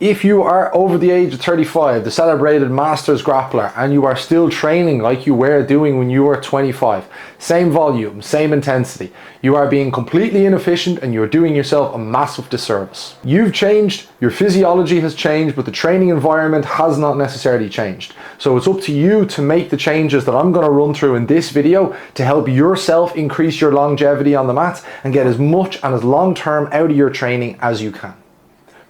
If you are over the age of 35, the celebrated Masters Grappler, and you are still training like you were doing when you were 25, same volume, same intensity, you are being completely inefficient and you are doing yourself a massive disservice. You've changed, your physiology has changed, but the training environment has not necessarily changed. So it's up to you to make the changes that I'm going to run through in this video to help yourself increase your longevity on the mat and get as much and as long term out of your training as you can.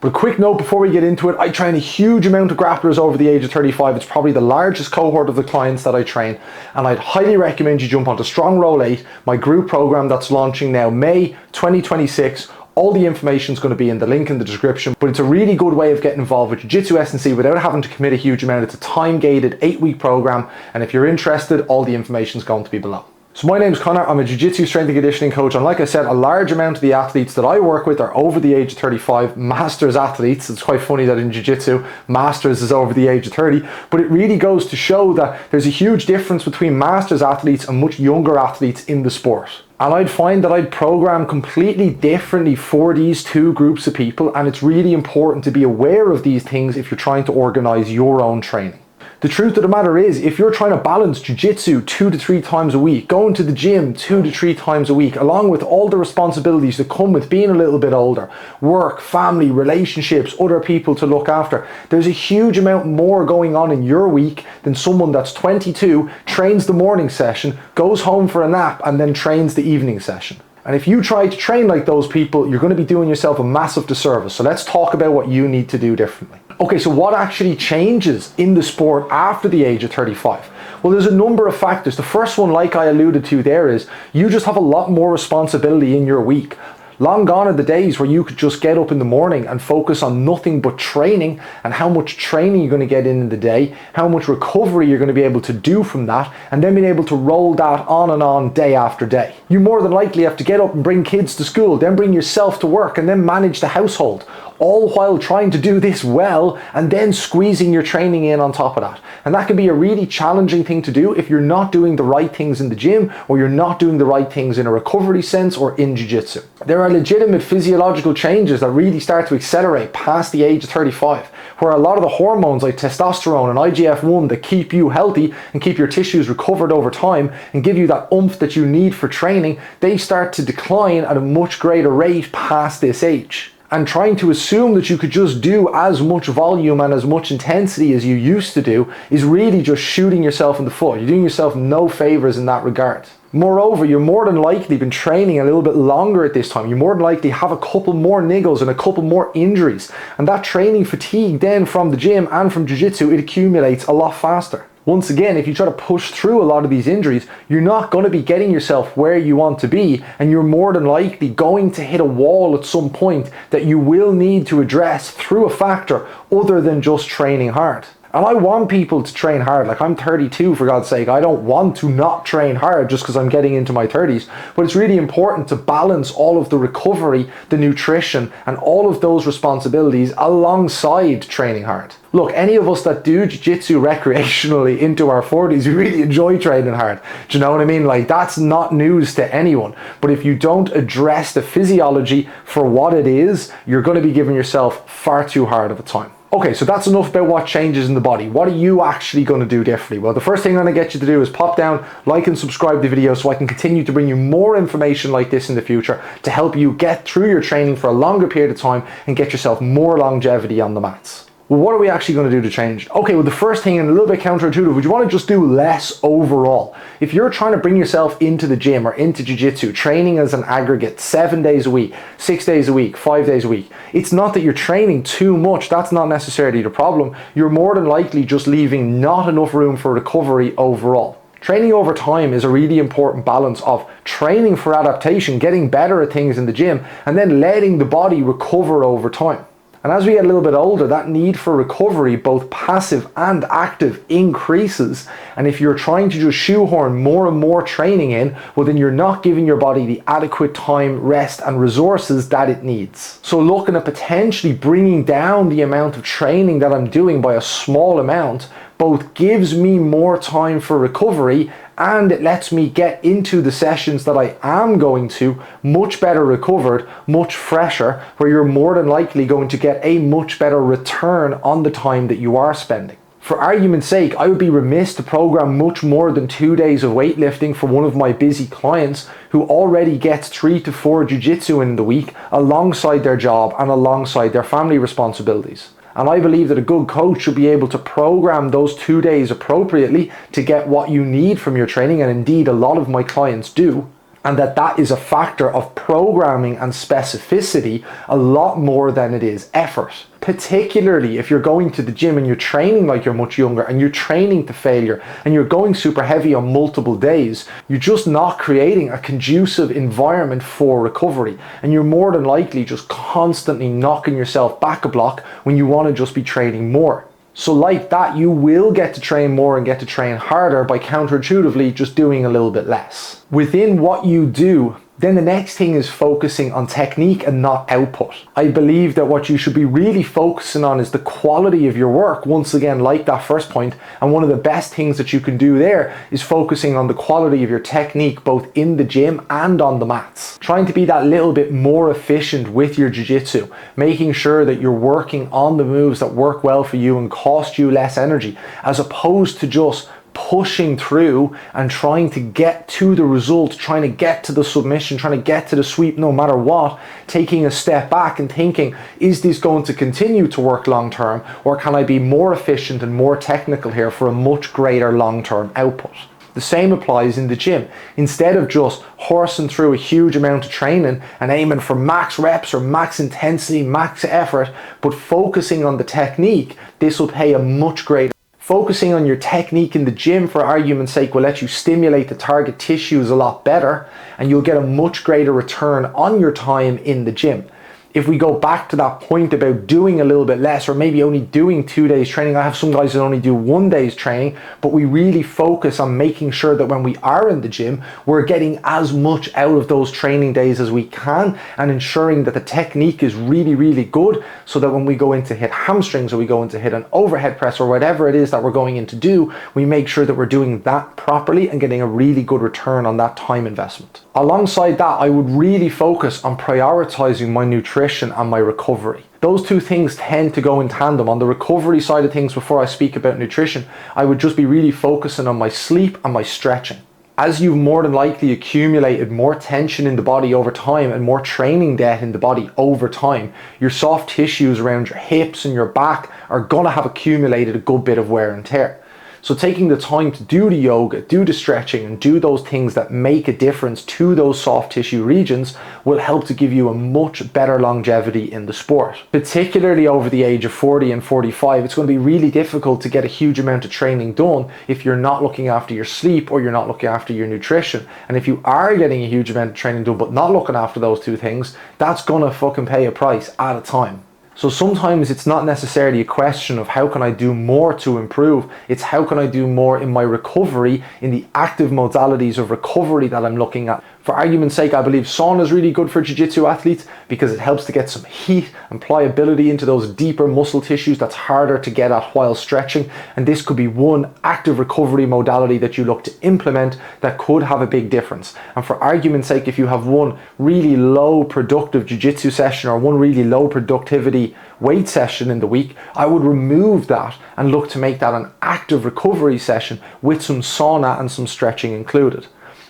But a quick note before we get into it, I train a huge amount of grapplers over the age of 35. It's probably the largest cohort of the clients that I train, and I'd highly recommend you jump onto Strong Roll 8, my group program that's launching now May 2026. All the information is going to be in the link in the description, but it's a really good way of getting involved with Jiu Jitsu S&C without having to commit a huge amount. It's a time-gated 8-week program, and if you're interested, all the information is going to be below. So my name's Connor, I'm a Jiu-Jitsu strength and conditioning coach, and like I said, a large amount of the athletes that I work with are over the age of 35, Masters athletes. It's quite funny that in Jiu-Jitsu, Masters is over the age of 30, but it really goes to show that there's a huge difference between Masters athletes and much younger athletes in the sport. And I'd find that I'd program completely differently for these two groups of people, and it's really important to be aware of these things if you're trying to organize your own training. The truth of the matter is, if you're trying to balance jiu-jitsu 2 to 3 times a week, going to the gym 2 to 3 times a week, along with all the responsibilities that come with being a little bit older, work, family, relationships, other people to look after, there's a huge amount more going on in your week than someone that's 22, trains the morning session, goes home for a nap, and then trains the evening session. And if you try to train like those people, you're going to be doing yourself a massive disservice. So let's talk about what you need to do differently. Okay, so what actually changes in the sport after the age of 35? Well, there's a number of factors. The first one, like I alluded to there, is you just have a lot more responsibility in your week. Long gone are the days where you could just get up in the morning and focus on nothing but training and how much training you're going to get in the day, how much recovery you're going to be able to do from that, and then being able to roll that on and on day after day. You more than likely have to get up and bring kids to school, then bring yourself to work, and then manage the household, all while trying to do this well and then squeezing your training in on top of that. And that can be a really challenging thing to do if you're not doing the right things in the gym, or you're not doing the right things in a recovery sense or in jiu-jitsu. There are legitimate physiological changes that really start to accelerate past the age of 35, where a lot of the hormones like testosterone and IGF-1 that keep you healthy and keep your tissues recovered over time and give you that oomph that you need for training, they start to decline at a much greater rate past this age. And trying to assume that you could just do as much volume and as much intensity as you used to do is really just shooting yourself in the foot. You're doing yourself no favors in that regard. Moreover, you're more than likely been training a little bit longer at this time. You more than likely have a couple more niggles and a couple more injuries. And that training fatigue then from the gym and from jiu-jitsu, it accumulates a lot faster. Once again, if you try to push through a lot of these injuries, you're not going to be getting yourself where you want to be, and you're more than likely going to hit a wall at some point that you will need to address through a factor other than just training hard. And I want people to train hard. Like, I'm 32, for God's sake. I don't want to not train hard just because I'm getting into my 30s. But it's really important to balance all of the recovery, the nutrition, and all of those responsibilities alongside training hard. Look, any of us that do jiu-jitsu recreationally into our 40s, we really enjoy training hard. Do you know what I mean? Like, that's not news to anyone. But if you don't address the physiology for what it is, you're going to be giving yourself far too hard of a time. Okay, so that's enough about what changes in the body. What are you actually going to do differently? Well, the first thing I'm going to get you to do is pop down, like and subscribe to the video so I can continue to bring you more information like this in the future to help you get through your training for a longer period of time and get yourself more longevity on the mats. Well, what are we actually going to do to change? Okay, well, the first thing, and a little bit counterintuitive, would you want to just do less overall? If you're trying to bring yourself into the gym or into jiu-jitsu, training as an aggregate 7 days a week, 6 days a week, 5 days a week, it's not that you're training too much. That's not necessarily the problem. You're more than likely just leaving not enough room for recovery overall. Training over time is a really important balance of training for adaptation, getting better at things in the gym, and then letting the body recover over time. And as we get a little bit older, that need for recovery, both passive and active, increases. And if you're trying to just shoehorn more and more training in, well, then you're not giving your body the adequate time, rest, and resources that it needs. So looking at potentially bringing down the amount of training that I'm doing by a small amount, both gives me more time for recovery and it lets me get into the sessions that I am going to much better recovered, much fresher, where you're more than likely going to get a much better return on the time that you are spending. For argument's sake, I would be remiss to program much more than 2 days of weightlifting for one of my busy clients who already gets 3 to 4 jiu-jitsu in the week alongside their job and alongside their family responsibilities. And I believe that a good coach should be able to program those 2 days appropriately to get what you need from your training, and indeed a lot of my clients do. And that is a factor of programming and specificity a lot more than it is effort. Particularly if you're going to the gym and you're training like you're much younger and you're training to failure and you're going super heavy on multiple days, you're just not creating a conducive environment for recovery. And you're more than likely just constantly knocking yourself back a block when you want to just be training more. So like that, you will get to train more and get to train harder by counterintuitively just doing a little bit less. Within what you do, then the next thing is focusing on technique and not output. I believe that what you should be really focusing on is the quality of your work, once again, like that first point. And one of the best things that you can do there is focusing on the quality of your technique, both in the gym and on the mats. Trying to be that little bit more efficient with your jiu-jitsu, making sure that you're working on the moves that work well for you and cost you less energy, as opposed to just pushing through and trying to get to the result, trying to get to the submission, trying to get to the sweep no matter what, taking a step back and thinking, is this going to continue to work long term, or can I be more efficient and more technical here for a much greater long term output? The same applies in the gym. Instead of just horsing through a huge amount of training and aiming for max reps or max intensity, max effort, but focusing on the technique, this will pay a much greater. Focusing on your technique in the gym, for argument's sake, will let you stimulate the target tissues a lot better, and you'll get a much greater return on your time in the gym. If we go back to that point about doing a little bit less, or maybe only doing 2 days training, I have some guys that only do 1 day's training, but we really focus on making sure that when we are in the gym, we're getting as much out of those training days as we can, and ensuring that the technique is really, really good, so that when we go in to hit hamstrings, or we go in to hit an overhead press, or whatever it is that we're going in to do, we make sure that we're doing that properly and getting a really good return on that time investment. Alongside that, I would really focus on prioritizing my nutrition and my recovery. Those two things tend to go in tandem. On the recovery side of things, before I speak about nutrition, I would just be really focusing on my sleep and my stretching. As you've more than likely accumulated more tension in the body over time and more training debt in the body over time, your soft tissues around your hips and your back are gonna have accumulated a good bit of wear and tear. So taking the time to do the yoga, do the stretching, and do those things that make a difference to those soft tissue regions will help to give you a much better longevity in the sport. Particularly over the age of 40 and 45, it's going to be really difficult to get a huge amount of training done if you're not looking after your sleep or you're not looking after your nutrition. And if you are getting a huge amount of training done but not looking after those two things, that's gonna fucking pay a price at a time. So sometimes it's not necessarily a question of how can I do more to improve, it's how can I do more in my recovery, in the active modalities of recovery that I'm looking at. For argument's sake, I believe sauna is really good for jiu-jitsu athletes because it helps to get some heat and pliability into those deeper muscle tissues that's harder to get at while stretching. And this could be one active recovery modality that you look to implement that could have a big difference. And for argument's sake, if you have one really low productive jiu-jitsu session or one really low productivity weight session in the week, I would remove that and look to make that an active recovery session with some sauna and some stretching included.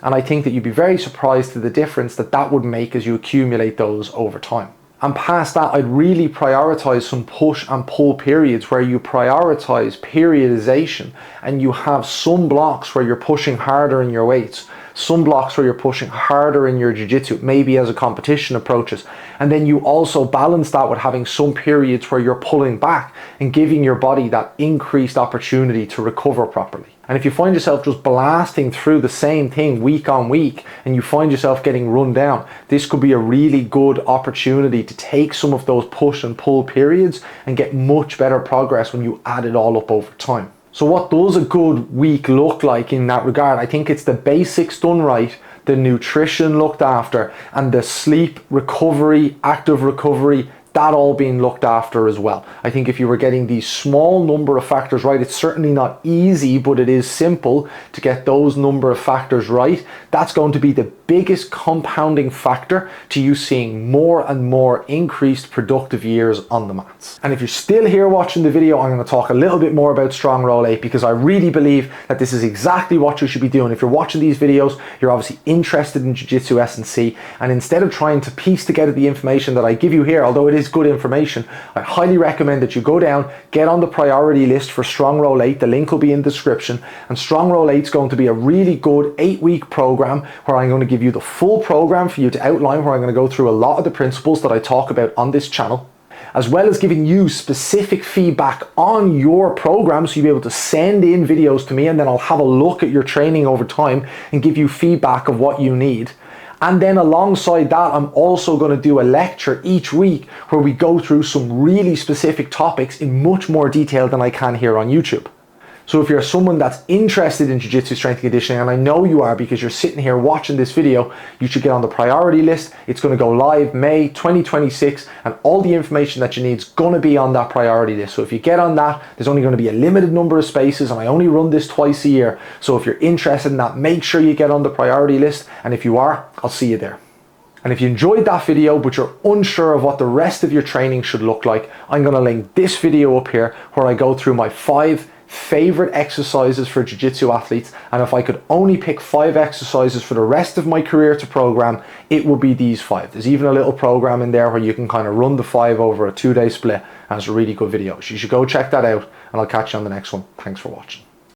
And I think that you'd be very surprised to the difference that that would make as you accumulate those over time. And past that, I'd really prioritize some push and pull periods where you prioritize periodization and you have some blocks where you're pushing harder in your weights, some blocks where you're pushing harder in your jiu-jitsu, maybe as a competition approaches. And then you also balance that with having some periods where you're pulling back and giving your body that increased opportunity to recover properly. And if you find yourself just blasting through the same thing week on week and you find yourself getting run down, this could be a really good opportunity to take some of those push and pull periods and get much better progress when you add it all up over time. So what does a good week look like in that regard? I think it's the basics done right, the nutrition looked after, and the sleep, recovery, active recovery, that all being looked after as well. I think if you were getting these small number of factors right, it's certainly not easy, but it is simple to get those number of factors right. That's going to be the biggest compounding factor to you seeing more and more increased productive years on the mats. And if you're still here watching the video, I'm going to talk a little bit more about strong roll 8, because I really believe that this is exactly what you should be doing. If you're watching these videos, you're obviously interested in Jiu Jitsu S&C, and instead of trying to piece together the information that I give you here, although it is good information, I highly recommend that you go down, get on the priority list for strong roll 8. The link will be in the description, and strong roll 8 is going to be a really good 8-week program where I'm going to give you the full program for you to outline, where I'm going to go through a lot of the principles that I talk about on this channel, as well as giving you specific feedback on your program, so you'll be able to send in videos to me, and then I'll have a look at your training over time and give you feedback of what you need. And then alongside that, I'm also going to do a lecture each week where we go through some really specific topics in much more detail than I can here on YouTube. So if you're someone that's interested in Jiu-Jitsu strength and conditioning, and I know you are because you're sitting here watching this video, you should get on the priority list. It's going to go live May 2026, and all the information that you need is going to be on that priority list. So if you get on that, there's only going to be a limited number of spaces, and I only run this twice a year. So if you're interested in that, make sure you get on the priority list, and if you are, I'll see you there. And if you enjoyed that video but you're unsure of what the rest of your training should look like, I'm going to link this video up here where I go through my 5 favorite exercises for Jiu-Jitsu athletes, and if I could only pick 5 exercises for the rest of my career to program, it would be these 5. There's even a little program in there where you can kind of run the 5 over a 2-day split, and it's a really good video. So you should go check that out, and I'll catch you on the next one. Thanks for watching.